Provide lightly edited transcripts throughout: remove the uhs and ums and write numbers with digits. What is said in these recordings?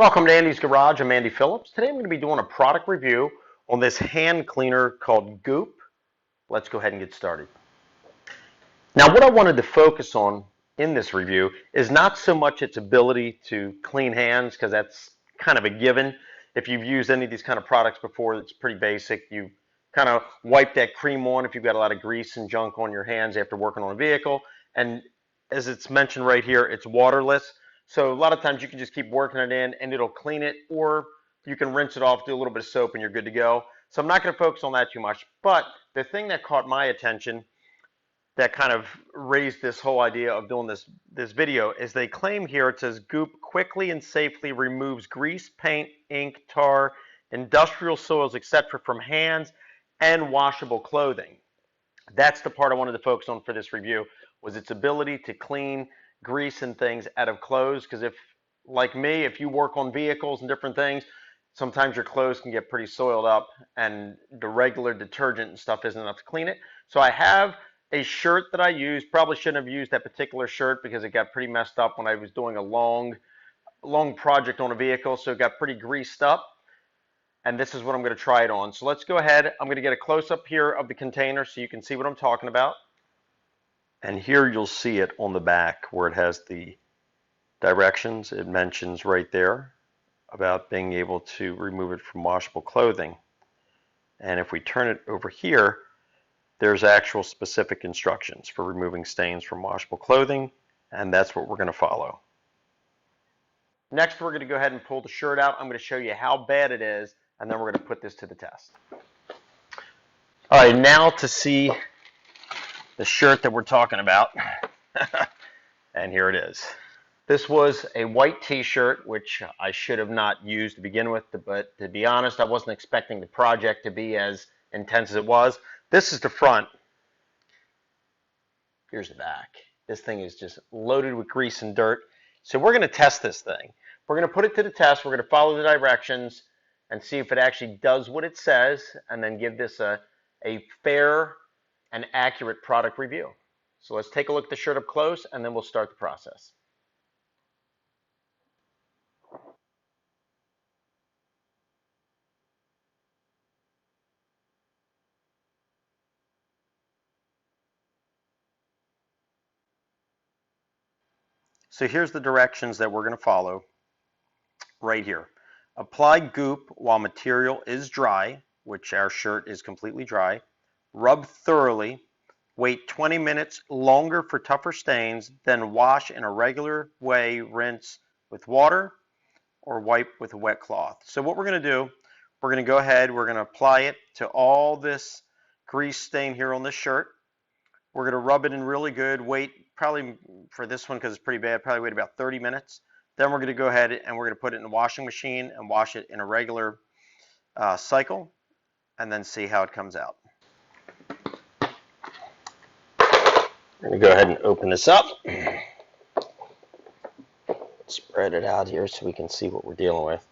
Welcome to Andy's Garage. I'm Andy Phillips. Today I'm going to be doing a product review on this hand cleaner called Goop. Let's go ahead and get started. Now what I wanted to focus on in this review is not so much its ability to clean hands, because that's kind of a given. If you've used any of these kind of products before, it's pretty basic. You kind of wipe that cream on if you've got a lot of grease and junk on your hands after working on a vehicle. And as it's mentioned right here, it's waterless. So a lot of times you can just keep working it in and it'll clean it, or you can rinse it off, do a little bit of soap, and you're good to go. So I'm not going to focus on that too much. But the thing that caught my attention that kind of raised this whole idea of doing this video is they claim here, it says Goop quickly and safely removes grease, paint, ink, tar, industrial soils, etc. from hands and washable clothing. That's the part I wanted to focus on for this review, was its ability to clean grease and things out of clothes. Because if, like me, if you work on vehicles and different things, sometimes your clothes can get pretty soiled up and the regular detergent and stuff isn't enough to clean it. So I have a shirt that I use. Probably shouldn't have used that particular shirt because it got pretty messed up when I was doing a long project on a vehicle, so it got pretty greased up. And this is what I'm going to try it on. So let's go ahead. I'm going to get a close-up here of the container so you can see what I'm talking about. And here you'll see it on the back where it has the directions. It mentions right there about being able to remove it from washable clothing. And if we turn it over here, there's actual specific instructions for removing stains from washable clothing, and that's what we're going to follow. Next, we're going to go ahead and pull the shirt out. I'm going to show you how bad it is, and then we're going to put this to the test. All right, now to see the shirt that we're talking about. And here it is. This was a white t-shirt, which I should have not used to begin with, but to be honest, I wasn't expecting the project to be as intense as it was. This is the front. Here's the back. This thing is just loaded with grease and dirt. So we're going to test this thing. We're going to put it to the test. We're going to follow the directions and see if it actually does what it says, and then give this a fair and accurate product review. So let's take a look at the shirt up close, and then we'll start the process. So here's the directions that we're going to follow right here. Apply Goop while material is dry, which our shirt is completely dry. Rub thoroughly. Wait 20 minutes longer for tougher stains, then wash in a regular way. Rinse with water or wipe with a wet cloth. So what we're going to do, we're going to go ahead, we're going to apply it to all this grease stain here on this shirt. We're going to rub it in really good. Wait, probably for this one, because it's pretty bad, probably wait about 30 minutes. Then we're going to go ahead and we're going to put it in the washing machine and wash it in a regular cycle, and then see how it comes out. I'm going to go ahead and open this up. Spread it out here so we can see what we're dealing with.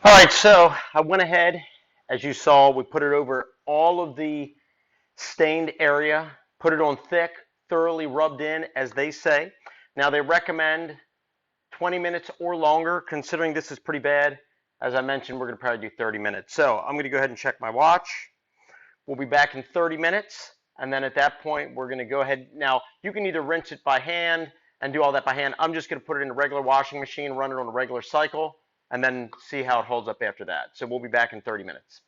All right, so I went ahead, as you saw, we put it over all of the stained area, put it on thick, thoroughly rubbed in, as they say. Now they recommend 20 minutes or longer. Considering this is pretty bad, as I mentioned, we're going to probably do 30 minutes. So I'm going to go ahead and check my watch. We'll be back in 30 minutes, and then at that point, we're going to go ahead. Now, you can either rinse it by hand and do all that by hand. I'm just going to put it in a regular washing machine, run it on a regular cycle, and then see how it holds up after that. So we'll be back in 30 minutes.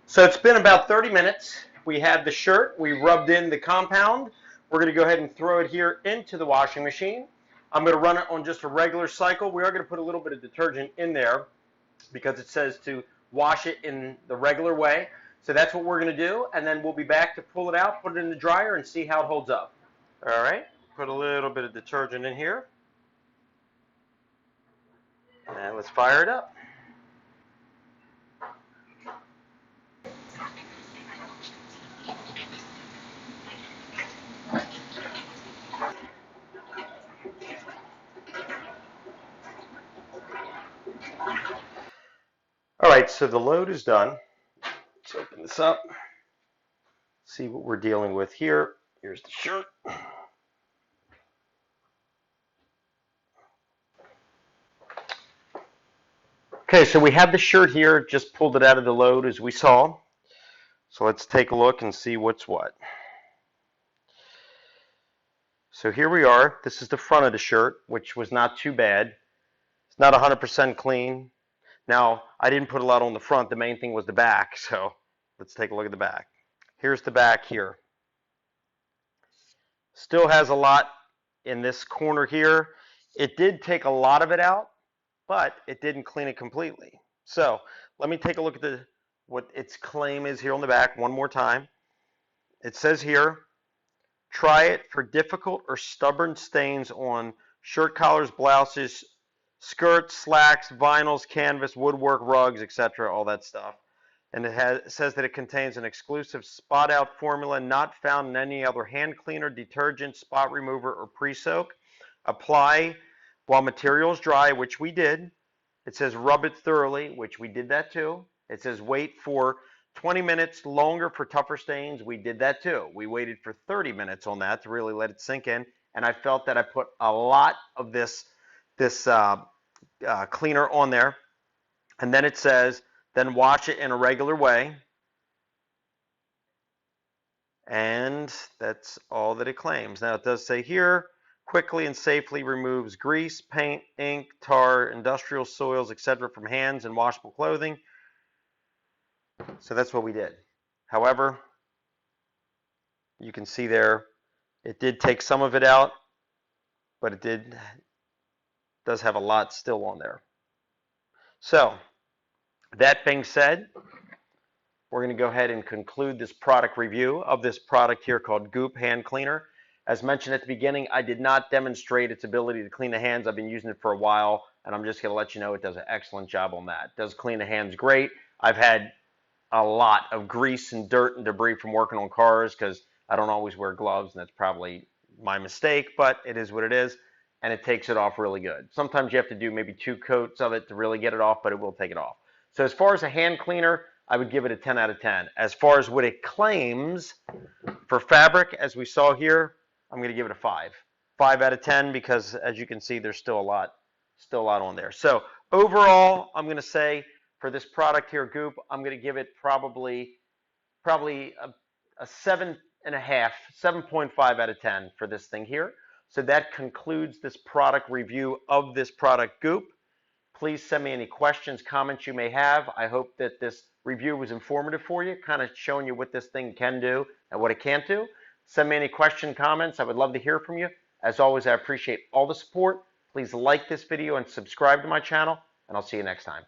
So it's been about 30 minutes. We had the shirt, we rubbed in the compound. We're going to go ahead and throw it here into the washing machine. I'm going to run it on just a regular cycle. We are going to put a little bit of detergent in there because it says to wash it in the regular way. So that's what we're going to do, and then we'll be back to pull it out, put it in the dryer, and see how it holds up. All right, put a little bit of detergent in here. And let's fire it up. All right, so the load is done. Let's open this up. See what we're dealing with here. Here's the shirt. Okay, so we have the shirt here, just pulled it out of the load as we saw. So let's take a look and see what's what. So here we are. This is the front of the shirt, which was not too bad. It's not 100% clean. Now, I didn't put a lot on the front. The main thing was the back, so let's take a look at the back. Here's the back here. Still has a lot in this corner here. It did take a lot of it out, but it didn't clean it completely. So let me take a look at what its claim is here on the back one more time. It says here, try it for difficult or stubborn stains on shirt collars, blouses, skirts, slacks, vinyls, canvas, woodwork, rugs, etc., all that stuff. And it says that it contains an exclusive spot out formula not found in any other hand cleaner, detergent, spot remover, or pre-soak. Apply while material is dry, which we did. It says rub it thoroughly, which we did that too. It says wait for 20 minutes longer for tougher stains. We did that too. We waited for 30 minutes on that to really let it sink in. And I felt that I put a lot of this cleaner on there. And then it says, then wash it in a regular way. And that's all that it claims. Now it does say here, quickly and safely removes grease, paint, ink, tar, industrial soils, etc. from hands and washable clothing. So that's what we did. However, you can see there, it did take some of it out, but it does have a lot still on there. So, that being said, we're going to go ahead and conclude this product review of this product here called Goop Hand Cleaner. As mentioned at the beginning, I did not demonstrate its ability to clean the hands. I've been using it for a while, and I'm just going to let you know it does an excellent job on that. It does clean the hands great. I've had a lot of grease and dirt and debris from working on cars because I don't always wear gloves, and that's probably my mistake, but it is what it is, and it takes it off really good. Sometimes you have to do maybe 2 coats of it to really get it off, but it will take it off. So as far as a hand cleaner, I would give it a 10 out of 10. As far as what it claims for fabric, as we saw here, I'm going to give it a 5. 5 out of 10 because, as you can see, there's still a lot on there. So overall, I'm going to say for this product here, Goop, I'm going to give it probably a 7.5, 7.5 out of 10 for this thing here. So that concludes this product review of this product, Goop. Please send me any questions, comments you may have. I hope that this review was informative for you, kind of showing you what this thing can do and what it can't do. Send me any question, comments. I would love to hear from you. As always, I appreciate all the support. Please like this video and subscribe to my channel, and I'll see you next time.